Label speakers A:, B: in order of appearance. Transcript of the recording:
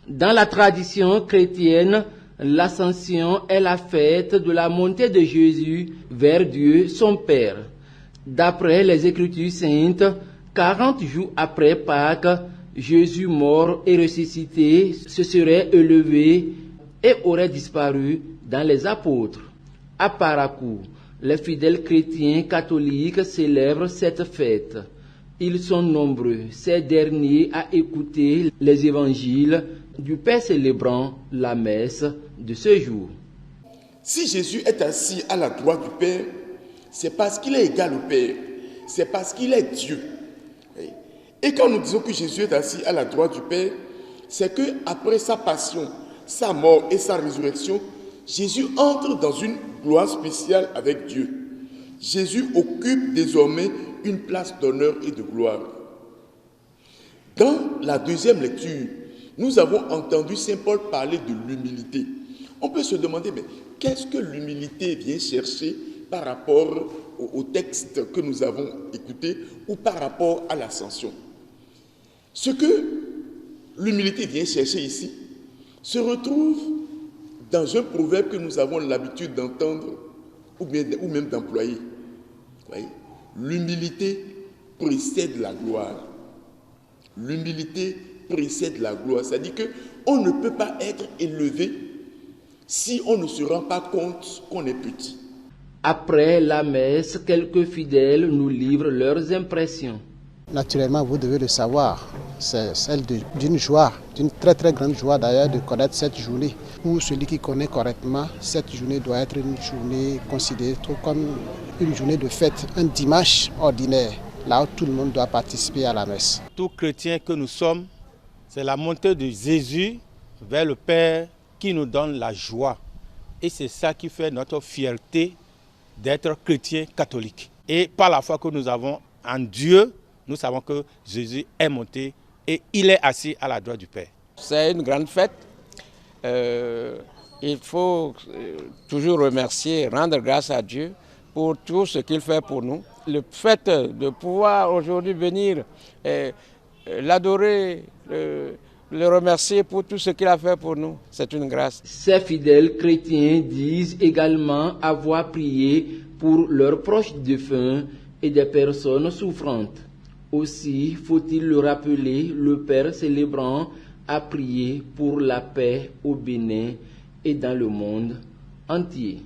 A: Dans la tradition chrétienne, l'Ascension est la fête de la montée de Jésus vers Dieu, son Père. D'après les Écritures saintes, 40 jours après Pâques, Jésus mort et ressuscité se serait élevé et aurait disparu dans les apôtres. À Parakou, les fidèles chrétiens catholiques célèbrent cette fête. Ils sont nombreux, ces derniers, à écouter les évangiles du Père célébrant la messe de ce jour.
B: Si Jésus est assis à la droite du Père, c'est parce qu'il est égal au Père, c'est parce qu'il est Dieu. Et quand nous disons que Jésus est assis à la droite du Père, c'est qu'après sa passion, sa mort et sa résurrection, Jésus entre dans une gloire spéciale avec Dieu. Jésus occupe désormais une place d'honneur et de gloire. Dans la deuxième lecture, nous avons entendu Saint Paul parler de l'humilité. On peut se demander, mais qu'est-ce que l'humilité vient chercher par rapport au texte que nous avons écouté ou par rapport à l'ascension? Ce que l'humilité vient chercher ici se retrouve dans un proverbe que nous avons l'habitude d'entendre ou même d'employer. L'humilité précède la gloire. L'humilité précède la gloire. C'est-à-dire qu'on ne peut pas être élevé si on ne se rend pas compte qu'on est petit.
A: Après la messe, quelques fidèles nous livrent leurs impressions.
C: Naturellement, vous devez le savoir, c'est celle d'une joie, d'une très très grande joie d'ailleurs de connaître cette journée. Pour celui qui connaît correctement, cette journée doit être une journée considérée comme une journée de fête, un dimanche ordinaire, là où tout le monde doit participer à la messe.
D: Tout chrétien que nous sommes, c'est la montée de Jésus vers le Père qui nous donne la joie. Et c'est ça qui fait notre fierté d'être chrétien catholique. Et par la foi que nous avons en Dieu, nous savons que Jésus est monté et il est assis à la droite du Père.
E: C'est une grande fête. Il faut toujours remercier, rendre grâce à Dieu pour tout ce qu'il fait pour nous. Le fait de pouvoir aujourd'hui venir l'adorer, le remercier pour tout ce qu'il a fait pour nous, c'est une grâce.
A: Ces fidèles chrétiens disent également avoir prié pour leurs proches défunts et des personnes souffrantes. Aussi, faut-il le rappeler, le Père célébrant a prié pour la paix au Bénin et dans le monde entier.